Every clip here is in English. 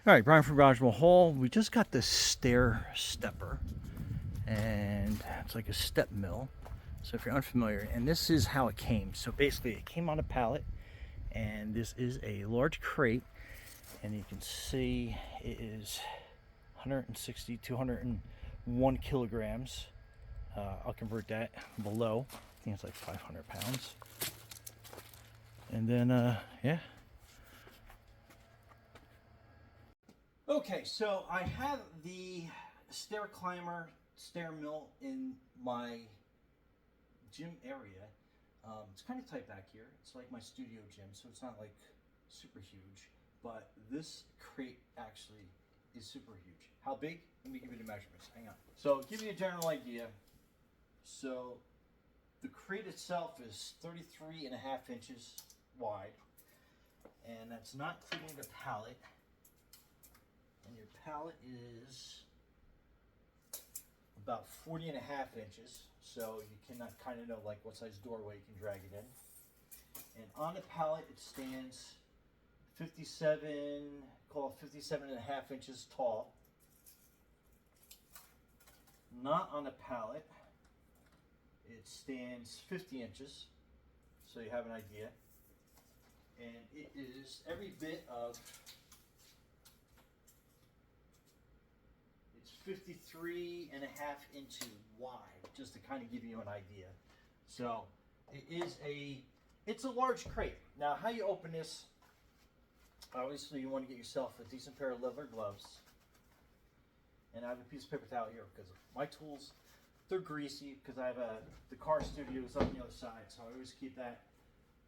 All right, Brian from GarageMill Hall. We just got this stair stepper, and it's like a StepMill. So if you're unfamiliar, and this is how it came. So basically, it came on a pallet, and this is a large crate, and you can see it is 160 to 101 kilograms. I'll convert that below. I think it's like 500 pounds. And then, yeah. Okay, so I have the stair climber, stair mill in my gym area. It's kind of tight back here. It's like my studio gym, so it's not like super huge. But this crate actually is super huge. How big? Let me give you the measurements. Hang on. So give you a general idea. So the crate itself is 33 and a half inches wide, and that's not including the pallet. And your pallet is about 40 and a half inches, so you can kind of know like what size doorway you can drag it in. And on the pallet it stands 57, call it 57 and a half inches tall. Not on the pallet, it stands 50 inches, so you have an idea. And it is every bit of, it's 53 and a half inches wide, just to kind of give you an idea. So it is it's a large crate. Now how you open this, obviously you want to get yourself a decent pair of leather gloves. And I have a piece of paper towel here because my tools, they're greasy because I have the car studio is on the other side, so I always keep that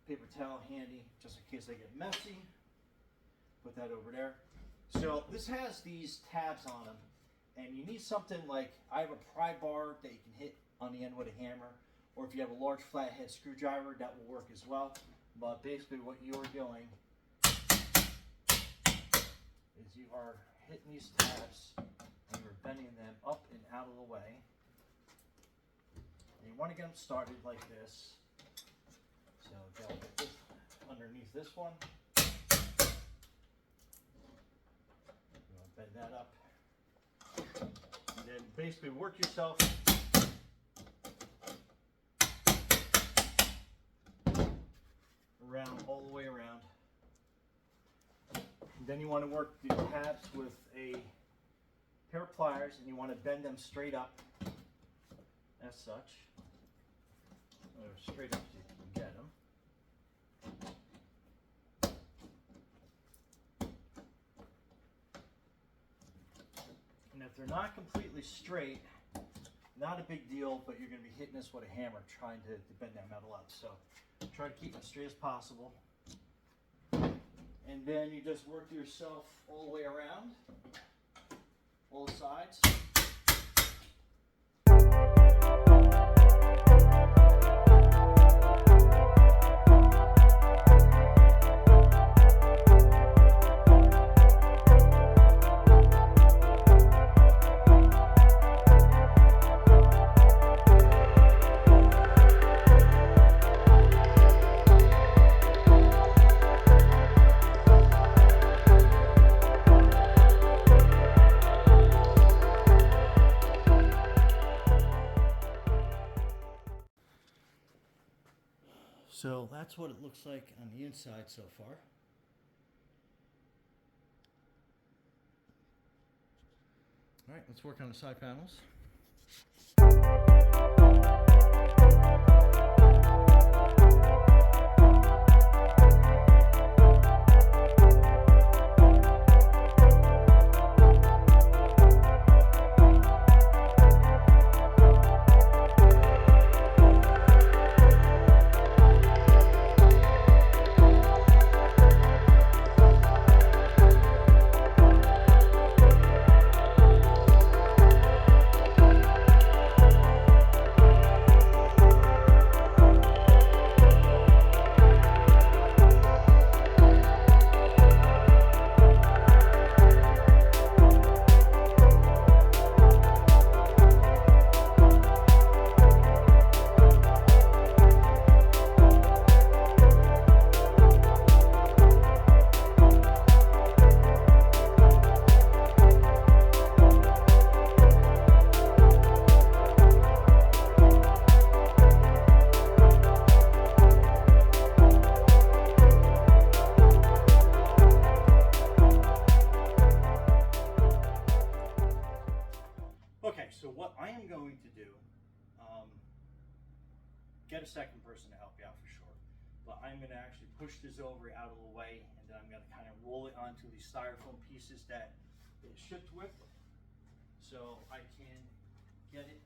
paper towel handy just in case they get messy. Put that over there. So this has these tabs on them, and you need something like, I have a pry bar that you can hit on the end with a hammer, or if you have a large flathead screwdriver, that will work as well. But basically what you're doing is you are hitting these tabs and you're bending them up and out of the way. And you want to get them started like this. So go this underneath this one. You want to bend that up. And then basically work yourself around, all the way around. And then you want to work the tabs with a pair of pliers, and you want to bend them straight up as such. Or straight up so you can get them. And if they're not completely straight, not a big deal, but you're going to be hitting this with a hammer trying to bend that metal up. So try to keep them straight as possible. And then you just work yourself all the way around, all sides. So that's what it looks like on the inside so far. All right, let's work on the side panels. get a second person to help you out for sure. But I'm going to actually push this over out of the way, and then I'm going to kind of roll it onto these styrofoam pieces that it shipped with, so I can get it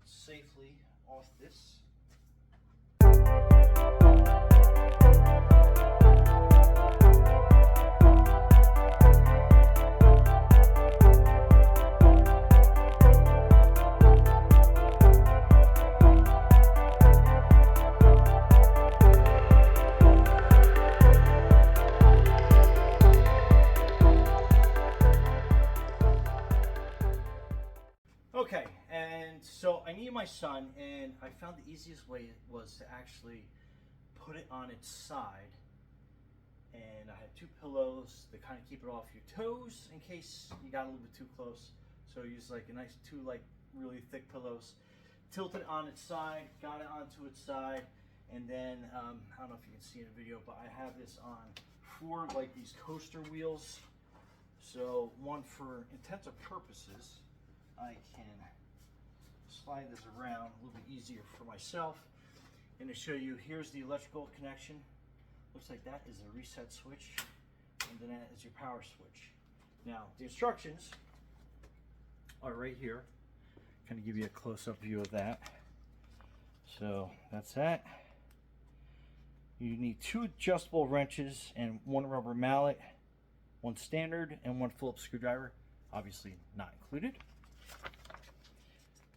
safely off this. Okay, and so I needed my son, and I found the easiest way was to actually put it on its side. And I had 2 pillows to kind of keep it off your toes in case you got a little bit too close. So I used like a nice 2 like really thick pillows, tilted it on its side, got it onto its side, and then I don't know if you can see in the video, but I have this on 4 like these coaster wheels. So one for intensive purposes, I can slide this around a little bit easier for myself. And to show you, here's the electrical connection. Looks like that is a reset switch, and then that is your power switch. Now, the instructions are right here. Kind of give you a close-up view of that. So that's that. You need 2 adjustable wrenches and 1 rubber mallet, 1 standard, and 1 Phillips screwdriver. Obviously not included.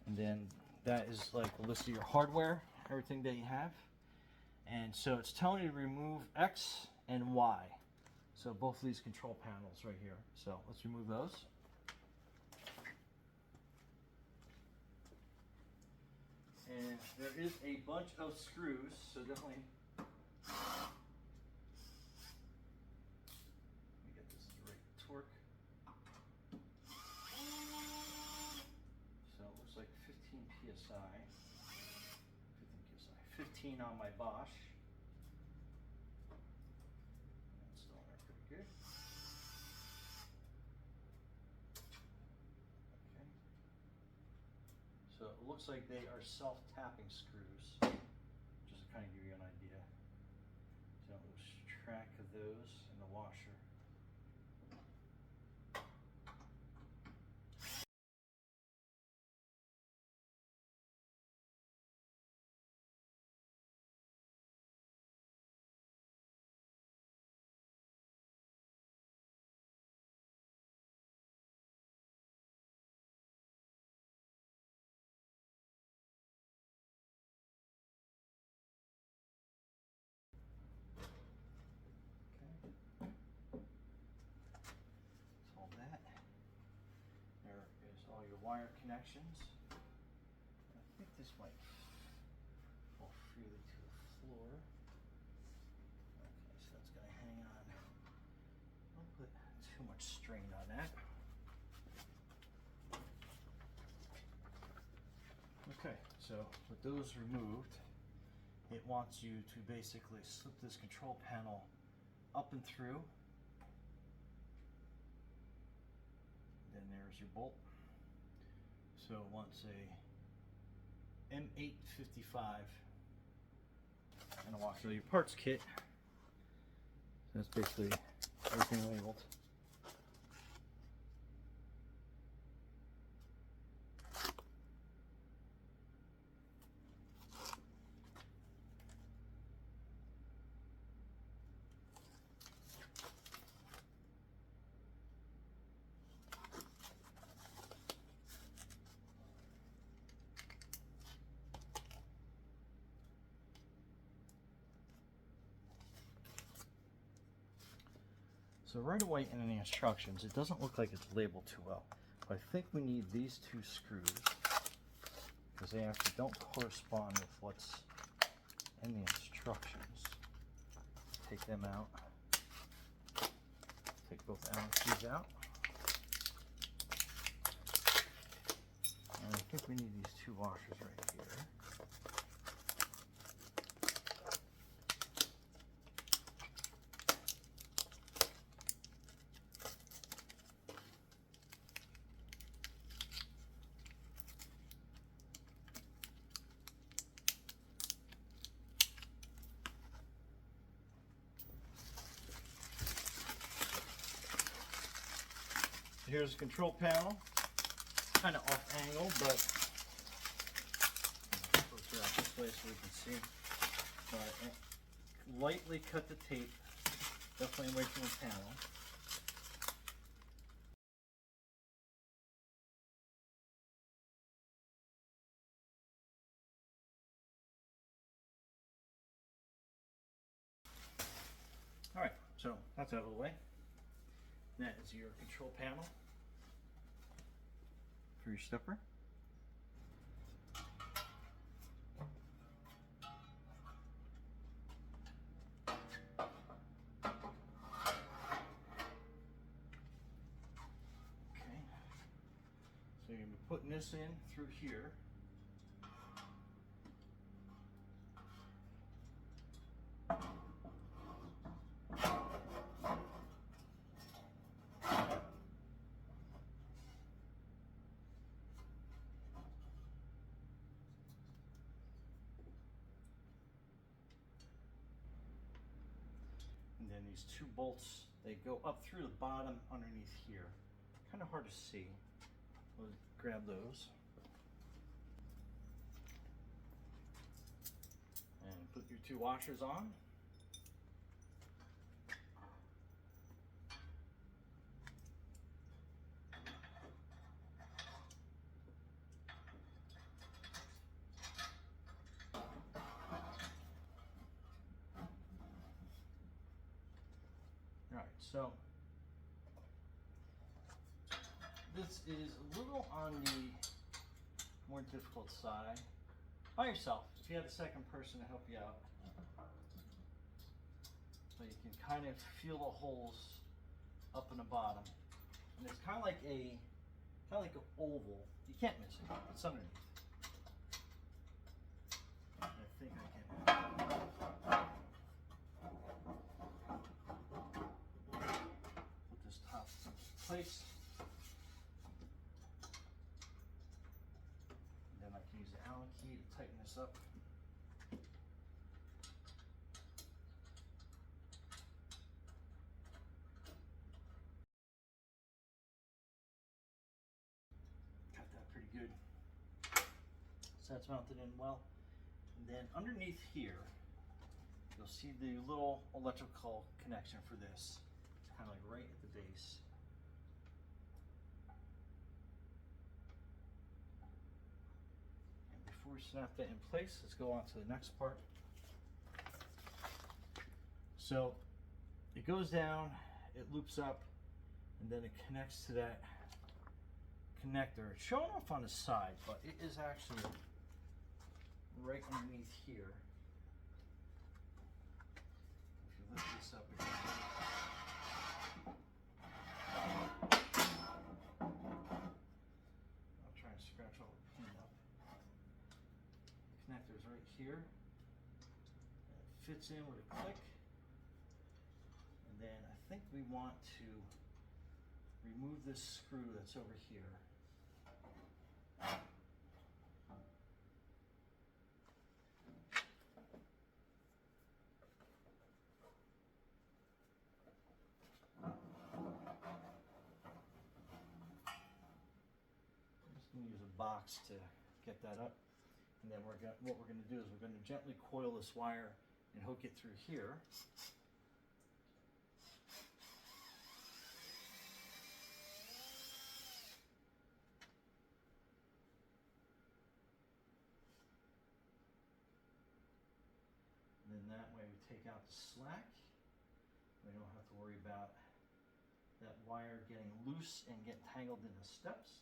And then that is like a list of your hardware, everything that you have. And so it's telling you to remove X and Y. So both of these control panels right here. So let's remove those. And there is a bunch of screws, so definitely let me get this the right torque. So it looks like 15 psi. 15 on my Bosch. That's still on there pretty good. Okay. So it looks like they are self-tapping screws, just to kind of give you an idea. So lose track of those in the washer. Wire connections. I think this might fall freely to the floor. Okay, so that's going to hang on. Don't put too much strain on that. Okay, so with those removed, it wants you to basically slip this control panel up and through. Then there's your bolt. So it wants a M855 and a washer. So your parts kit, that's basically everything labeled. So right away in the instructions, it doesn't look like it's labeled too well. But I think we need these 2 screws because they actually don't correspond with what's in the instructions. Take them out. Take both Allen keys out. And I think we need these 2 washers right here. here's the control panel. Kind of off angle, but closer out this way so we can see. Lightly cut the tape, definitely away from the panel. Alright, so that's out of the way. That is your control panel for your stepper. Okay, so you're going to be putting this in through here. And then these two bolts, they go up through the bottom underneath here. Kind of hard to see. We'll grab those. And put your two washers on. Alright, so this is a little on the more difficult side. By yourself, if you had a second person to help you out. So you can kind of feel the holes up in the bottom. And it's kind of like an oval. You can't miss it. It's underneath. I think I can put this top in place. And then I can use the Allen key to tighten this up. Got that pretty good. So that's mounted in well. And then underneath here, you'll see the little electrical connection for this. It's kind of like right at the base. And before we snap that in place, let's go on to the next part. So it goes down, it loops up, and then it connects to that connector. It's showing off on the side, but it is actually right underneath here. If you lift this up again. I'll try and scratch all the pin up. The connector's right here. And it fits in with a click. And then I think we want to remove this screw that's over here. Use a box to get that up, and then what we're going to do is we're going to gently coil this wire and hook it through here. And then that way we take out the slack. We don't have to worry about that wire getting loose and get tangled in the steps.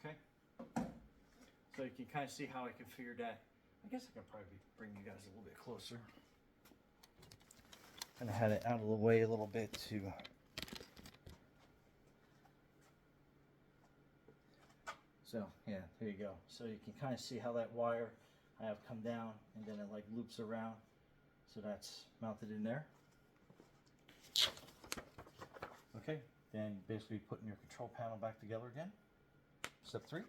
Okay, so you can kind of see how I configured that. I guess I can probably bring you guys a little bit closer. Kind of had it out of the way a little bit to so yeah, there you go. So you can kind of see how that wire I have come down and then it like loops around. So that's mounted in there. Okay, then basically putting your control panel back together again. Step 3. Okay.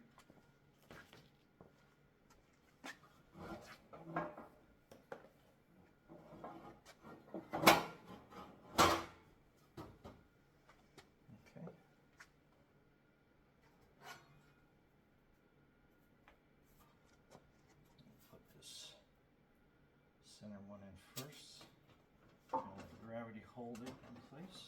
Put this center one in first. And let gravity hold it in place.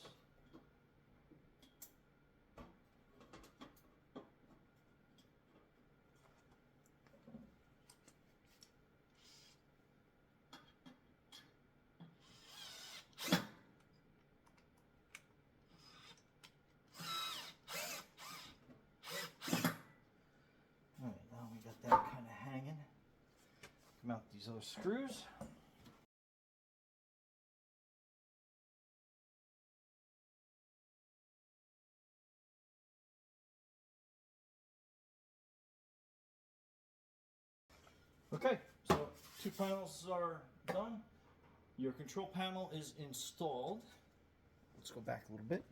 Alright, now we got that kind of hanging. Come out these other screws. Okay, so 2 panels are done. Your control panel is installed. Let's go back a little bit.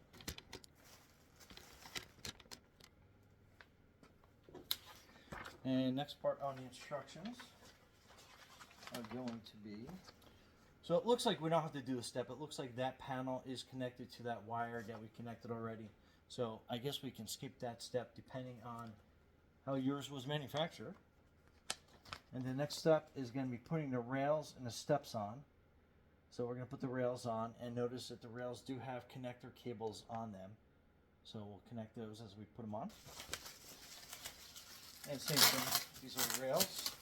And next part on the instructions are going to be, so it looks like we don't have to do a step. It looks like that panel is connected to that wire that we connected already. So I guess we can skip that step depending on how yours was manufactured. And the next step is going to be putting the rails and the steps on. So we're going to put the rails on, and notice that the rails do have connector cables on them. So we'll connect those as we put them on. And same thing, these are the rails.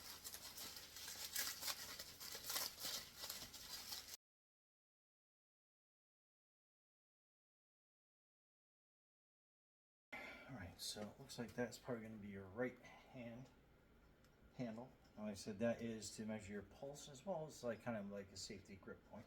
Alright, so it looks like that's probably going to be your right hand handle. Like I said, that is to measure your pulse as well as like kind of like a safety grip point.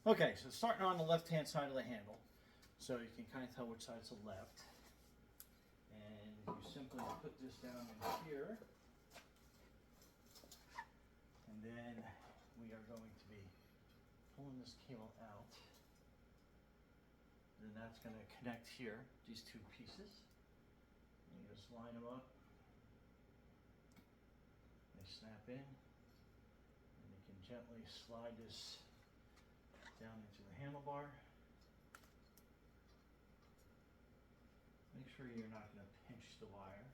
Okay, so starting on the left-hand side of the handle, so you can kind of tell which side's the left. And you simply put this down in here. And then we are going to be pulling this cable out. Then that's going to connect here, these 2 pieces. And you just line them up. They snap in. And you can gently slide this down into the handlebar. Make sure you're not going to pinch the wire.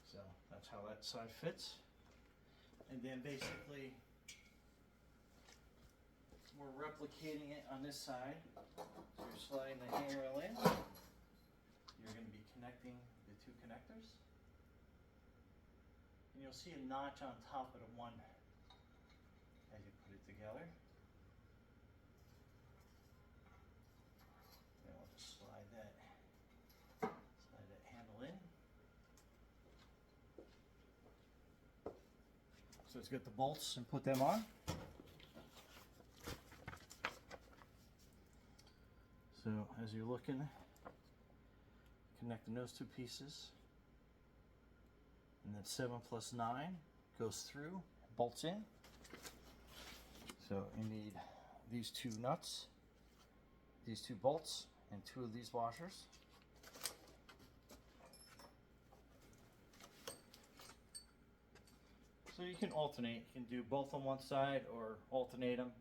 So that's how that side fits. And then basically we're replicating it on this side. So you're sliding the handrail in. You're going to be connecting the 2 connectors. And you'll see a notch on top of the one as you put it together. And we'll just slide that handle in. So let's get the bolts and put them on. So as you're looking, connecting those 2 pieces, and then 7 plus 9 goes through, bolts in. So you need these 2 nuts, these 2 bolts, and 2 of these washers. So you can alternate, you can do both on one side or alternate them.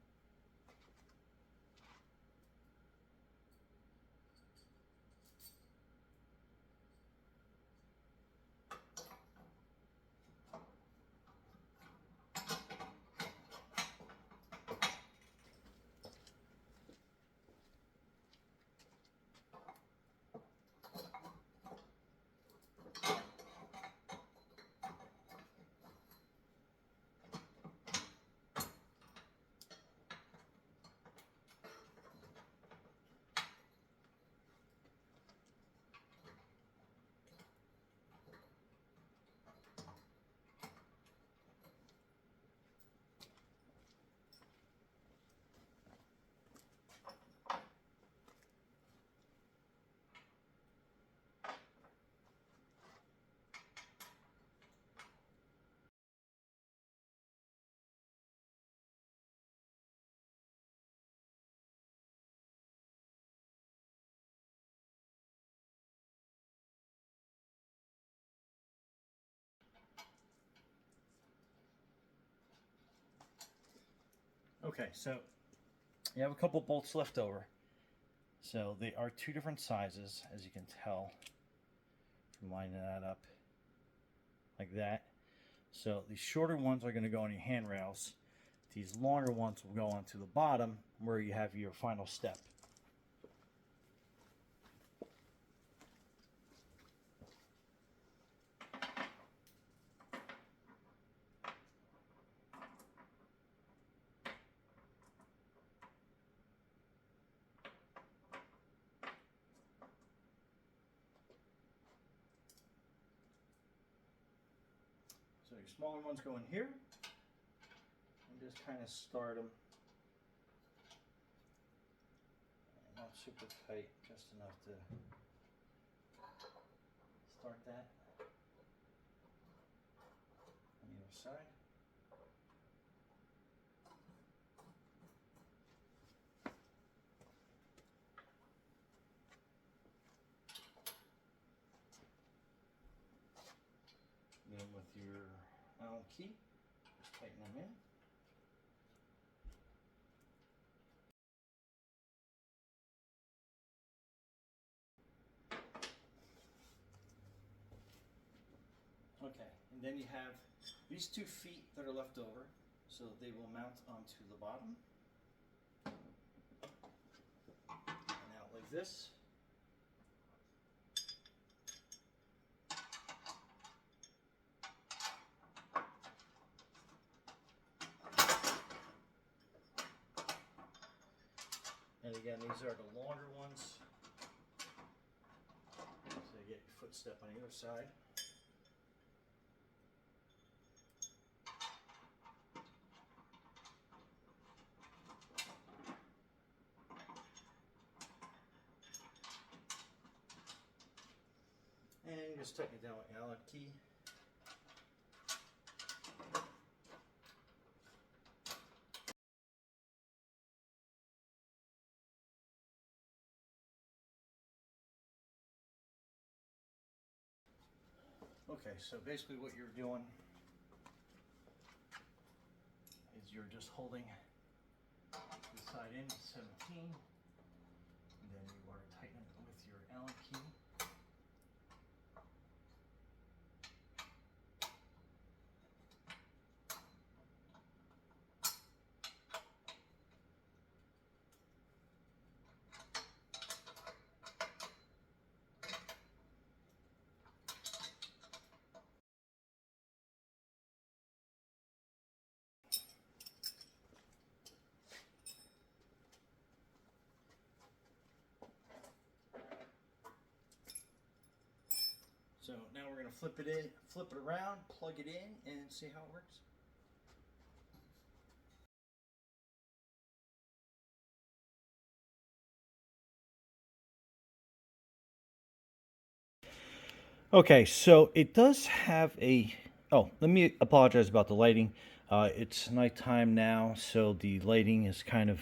Okay, so you have a couple bolts left over. So they are two different sizes, as you can tell from lining that up like that. So these shorter ones are going to go on your handrails. These longer ones will go onto the bottom where you have your final step. So your smaller ones go in here, and just kind of start them. Not super tight, just enough to start that on the other side. Then with your Allen key, just tighten them in. Okay, and then you have these 2 feet that are left over, so they will mount onto the bottom. And out like this. And again, these are the longer ones. So you get your footstep on the other side. And just tighten it down with the Allen key. Okay, so basically what you're doing is you're just holding the side in 17, and then you are tightening it with your Allen key. So now we're going to flip it around, plug it in, and see how it works. Okay, so it does have a, oh, let me apologize about the lighting. It's nighttime now, so the lighting is kind of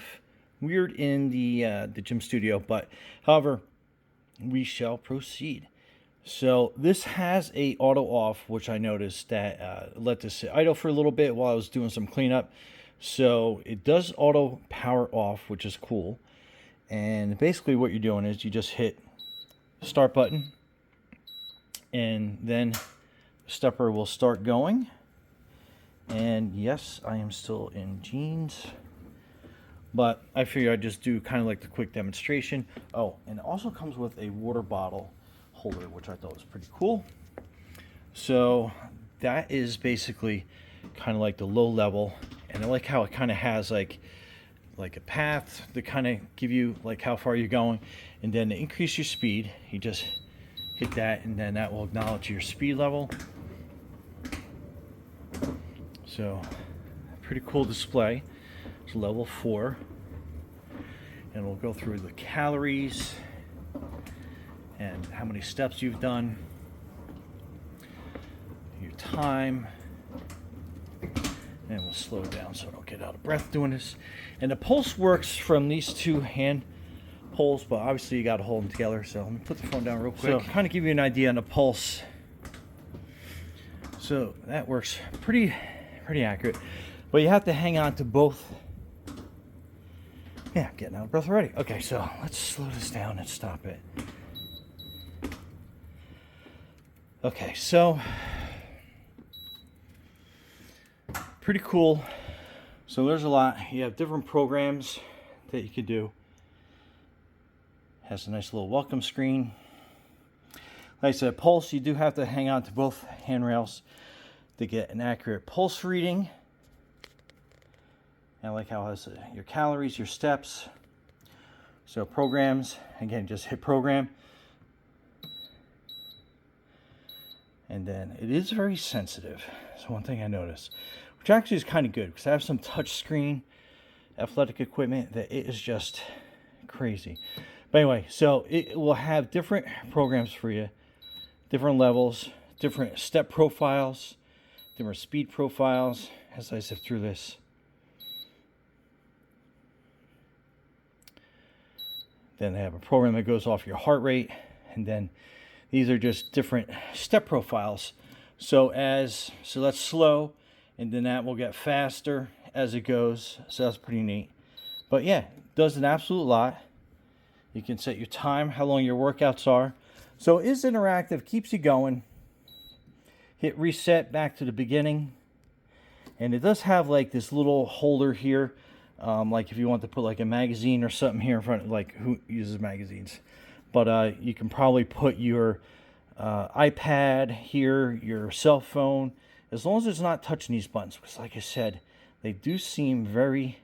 weird in the gym studio, but however, we shall proceed. So this has a auto off, which I noticed that let this sit idle for a little bit while I was doing some cleanup. So it does auto power off, which is cool. And basically what you're doing is you just hit start button, and then the stepper will start going. And yes, I am still in jeans, but I figure I'd just do kind of like the quick demonstration. Oh, and it also comes with a water bottle holder, which I thought was pretty cool. So that is basically kind of like the low level, and I like how it kind of has like a path to kind of give you like how far you're going, and then to increase your speed, you just hit that, and then that will acknowledge your speed level. So pretty cool display. It's level 4, and we'll go through the calories and how many steps you've done, your time, and we'll slow down so I don't get out of breath doing this. And the pulse works from these 2 hand pulls, but obviously you got to hold them together. So let me put the phone down real quick. So kind of give you an idea on the pulse. So that works pretty accurate, but you have to hang on to both Yeah, getting out of breath already. Okay, so let's slow this down and stop it. Okay, so pretty cool. So there's a lot. You have different programs that you could do. Has a nice little welcome screen. Like I said, pulse, you do have to hang on to both handrails to get an accurate pulse reading. And I like how it has your calories, your steps. So programs, again, just hit program. And then it is very sensitive. That's one thing I noticed, which actually is kind of good because I have some touch screen athletic equipment that it is just crazy. But anyway, so it will have different programs for you, different levels, different step profiles, different speed profiles as I sift through this. Then they have a program that goes off your heart rate, and then these are just different step profiles. So that's slow, and then that will get faster as it goes. So that's pretty neat. But yeah, it does an absolute lot. You can set your time, how long your workouts are. So it is interactive, keeps you going. Hit reset back to the beginning. And it does have like this little holder here. Like if you want to put like a magazine or something here in front, like who uses magazines? But you can probably put your iPad here, your cell phone, as long as it's not touching these buttons. Because like I said, they do seem very,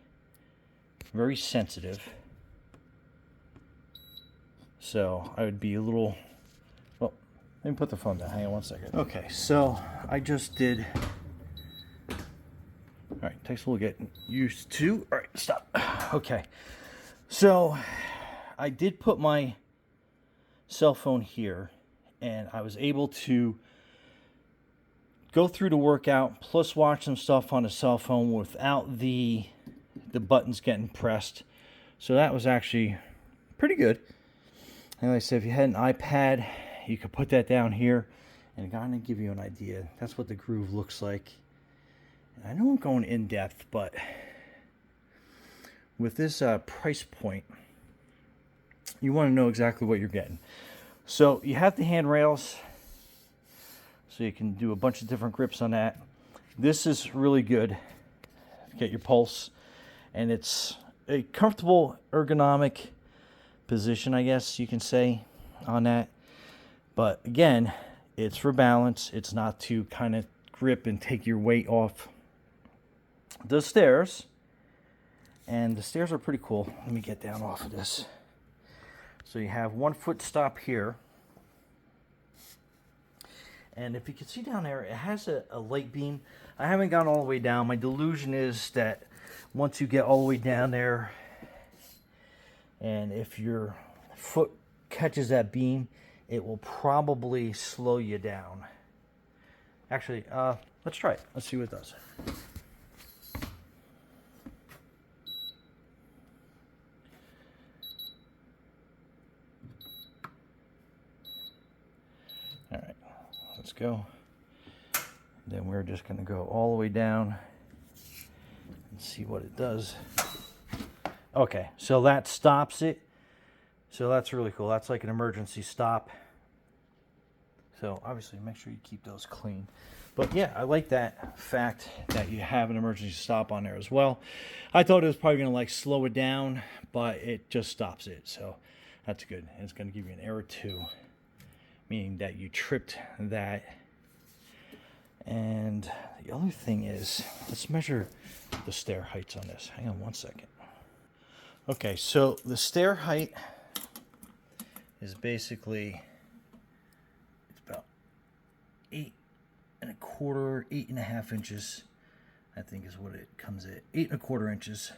very sensitive. So I would be a little, well, let me put the phone down. Hang on one second. Okay, so I just did, all right, takes a little getting used to. All right, stop. Okay, so I did put my cell phone here, and I was able to go through the workout plus watch some stuff on the cell phone without the buttons getting pressed. So that was actually pretty good. And like I said, if you had an iPad, you could put that down here and kind of give you an idea. That's what the groove looks like. And I know I'm going in depth, but with this price point, you want to know exactly what you're getting. So you have the handrails, so you can do a bunch of different grips on that. This is really good to get your pulse, and it's a comfortable ergonomic position, I guess you can say, on that. But again, it's for balance. It's not to kind of grip and take your weight off the stairs. And the stairs are pretty cool. Let me get down off of this. So you have 1 foot stop here. And if you can see down there, it has a light beam. I haven't gone all the way down. My delusion is that once you get all the way down there, and if your foot catches that beam, it will probably slow you down. Actually, let's try it. Let's see what it does. All right, let's go. Then we're just going to go all the way down and see what it does. Okay, so that stops it. So that's really cool. That's like an emergency stop. So obviously make sure you keep those clean. But yeah, I like that fact that you have an emergency stop on there as well. I thought it was probably going to like slow it down, but it just stops it. So that's good. And it's going to give you an error 2, meaning that you tripped that. And the other thing is, let's measure the stair heights on this. Hang on one second. Okay, so the stair height is basically, it's about 8 1/4, 8.5 inches, I think is what it comes at, 8 1/4 inches.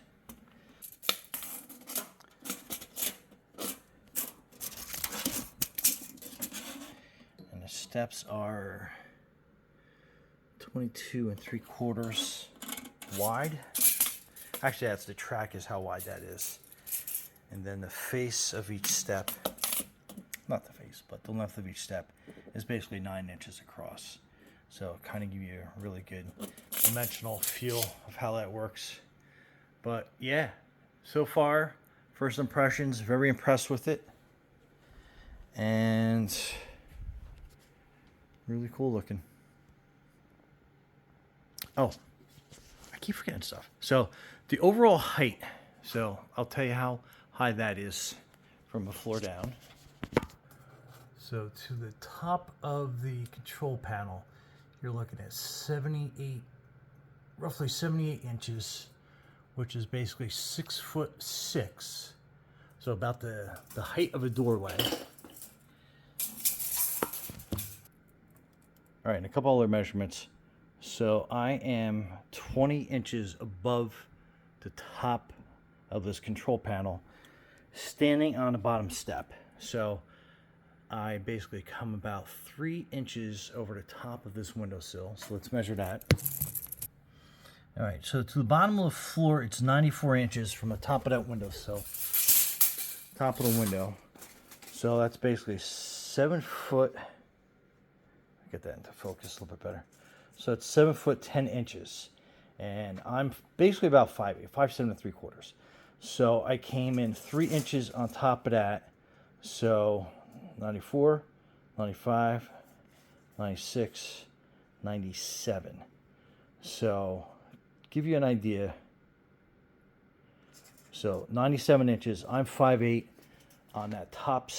And the steps are 22 3/4 wide. Actually, that's the track is how wide that is. And then the face of each step, not the face, but the length of each step is basically 9 inches across. So kind of give you a really good dimensional feel of how that works. But yeah, so far, first impressions, very impressed with it. And really cool looking. Oh, I keep forgetting stuff. So the overall height, so I'll tell you how high that is from the floor down. So to the top of the control panel, you're looking at 78, roughly 78 inches, which is basically 6'6". So about the height of a doorway. All right, and a couple other measurements. So I am 20 inches above the top of this control panel, standing on the bottom step. So I basically come about 3 inches over the top of this windowsill. So let's measure that. All right, so to the bottom of the floor, it's 94 inches from the top of that windowsill, top of the window. So that's basically 7 foot. Get that into focus a little bit better. So it's 7 foot 10 inches, and I'm basically about 5'8", 5'7" 3/4. So I came in 3 inches on top of that. So 94, 95, 96, 97. So give you an idea. So 97 inches. I'm 5'8" on that top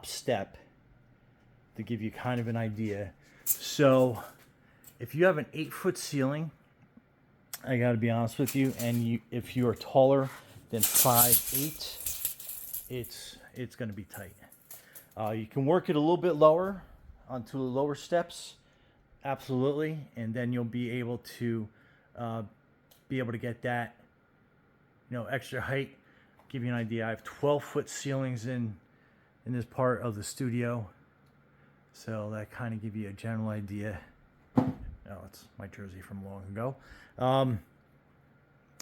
step, to give you kind of an idea. So if you have an 8-foot ceiling, I got to be honest with you, and if you are taller than 5'8", it's going to be tight. You can work it a little bit lower onto the lower steps, absolutely, and then you'll be able to get that, extra height. Give you an idea. I have 12-foot ceilings in this part of the studio, so that kind of give you a general idea. Oh, it's my jersey from long ago.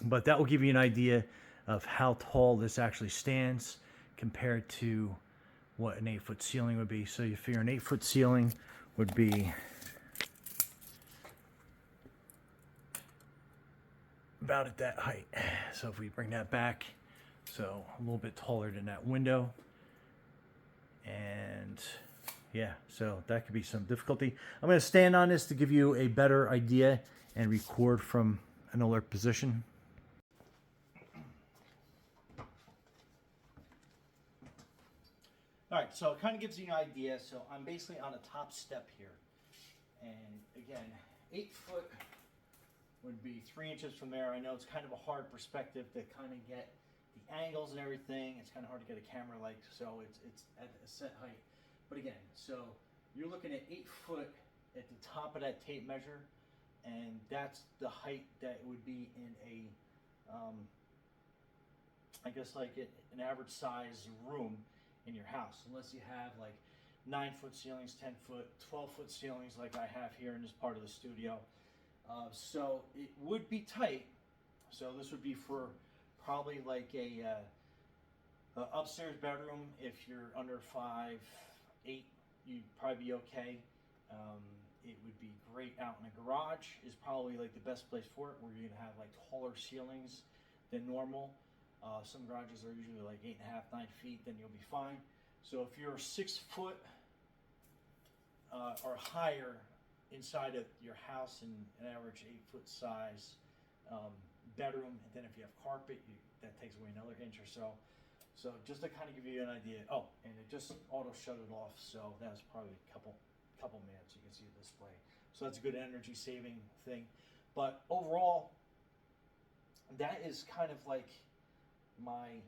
But that will give you an idea of how tall this actually stands compared to what an 8-foot ceiling would be. So you figure an 8-foot ceiling would be about at that height. So if we bring that back, so a little bit taller than that window. And yeah, so that could be some difficulty. I'm going to stand on this to give you a better idea and record from an alert position. All right, so it kind of gives you an idea. So I'm basically on the top step here. And again, 8 foot would be 3 inches from there. I know it's kind of a hard perspective to kind of get the angles and everything. It's kind of hard to get a camera like, so it's at a set height. But again, so you're looking at 8 foot at the top of that tape measure, and that's the height that would be in a, I guess like an average size room in your house, unless you have like 9-foot ceilings, 10-foot, 12-foot ceilings like I have here in this part of the studio. So it would be tight. So this would be for probably like a upstairs bedroom. If you're under 5'8", you'd probably be okay. It would be great out in a garage is probably like the best place for it, where you're gonna have like taller ceilings than normal. Some garages are usually like 8.5, 9 feet, then you'll be fine. So if you're 6 foot or higher inside of your house in an average 8-foot size bedroom, and then if you have carpet, that takes away another inch or so. So just to kind of give you an idea. Oh, and it just auto shut it off, so that was probably a couple minutes. You can see the display. So that's a good energy saving thing. But overall, that is kind of like my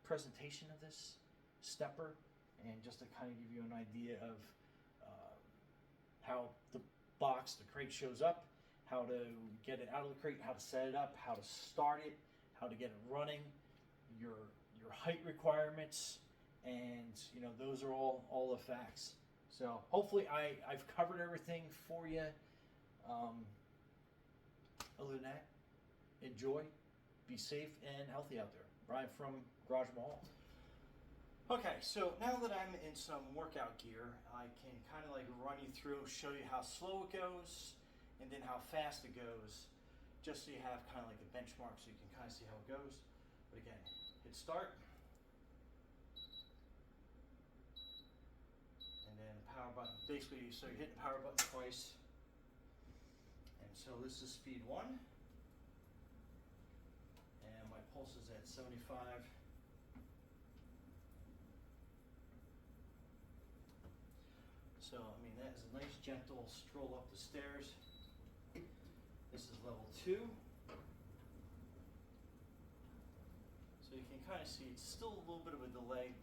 presentation of this stepper, and just to kind of give you an idea of how the crate shows up, how to get it out of the crate, how to set it up, how to start it, how to get it running, your height requirements, and those are all the facts. So hopefully I've covered everything for you. Other than that, enjoy, be safe and healthy out there. Brian from Garage Mahal. Okay, so now that I'm in some workout gear, I can kind of like run you through, show you how slow it goes, and then how fast it goes, just so you have kind of like a benchmark so you can kind of see how it goes. But again, hit start. And then the power button. Basically, so you're hitting the power button twice. And so this is speed 1. And my pulse is at 75. So, I mean, that is a nice gentle stroll up the stairs. This is level 2. So you can kind of see it's still a little bit of a delay.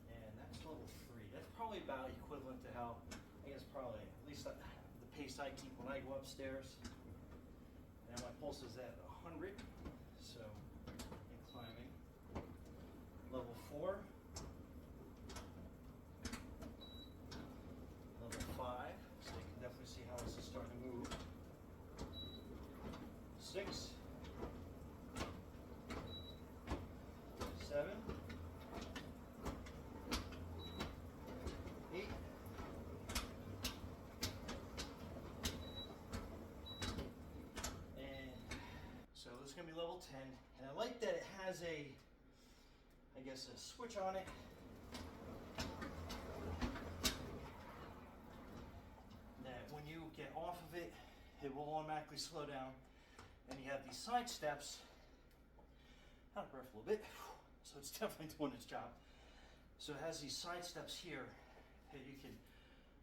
And that's level 3. That's probably about equivalent to how, I guess probably, at least the pace I keep when I go upstairs. And my pulse is at 100. So, in climbing. Level 4. Level 5. So you can definitely see how this is starting to move. 6. 7. 8. And so this is going to be level 10. And I like that it has a, I guess, a switch on it. That when you get off of it, it will automatically slow down. And you have these side steps. Out of breath a little bit. So it's definitely doing its job. So it has these side steps here that you can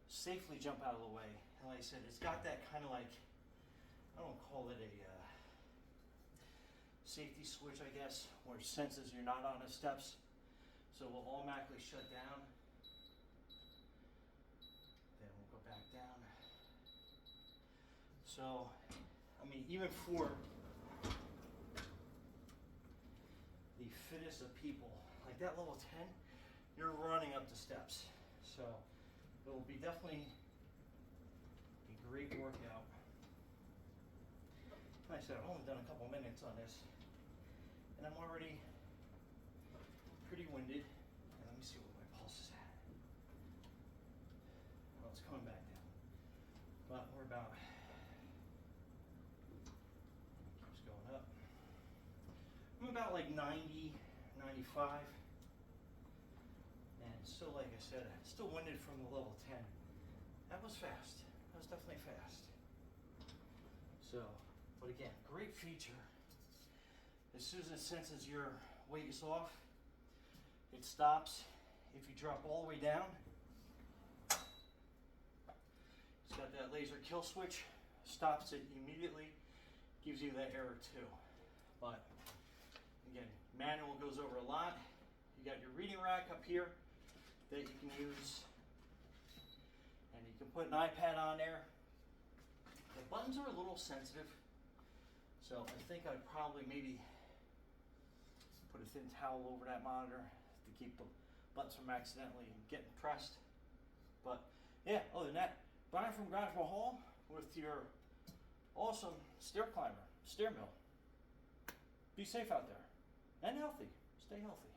safely jump out of the way. And like I said, it's got that kind of like, I don't call it a safety switch, I guess, where it senses you're not on the steps. So it will automatically shut down. Then we'll go back down. So, I mean, even for the fittest of people, like that level 10, you're running up the steps. So it will be definitely a great workout. Like I said, I've only done a couple minutes on this, and I'm already pretty winded. And let me see what my pulse is at. Well, it's coming back down, but we're about, keeps going up. I'm about like 90, 95. And still, like I said, still winded from the level 10. That was fast. That was definitely fast. So, but again, great feature. As soon as it senses your weight is off, it stops. If you drop all the way down, it's got that laser kill switch, stops it immediately, gives you that error too. But again, manual goes over a lot. You got your reading rack up here that you can use, and you can put an iPad on there. The buttons are a little sensitive, so I think I'd probably maybe put a thin towel over that monitor to keep the buttons from accidentally getting pressed. But yeah, other than that, Brian from Granville Hall with your awesome stair climber, StepMill. Be safe out there and healthy. Stay healthy.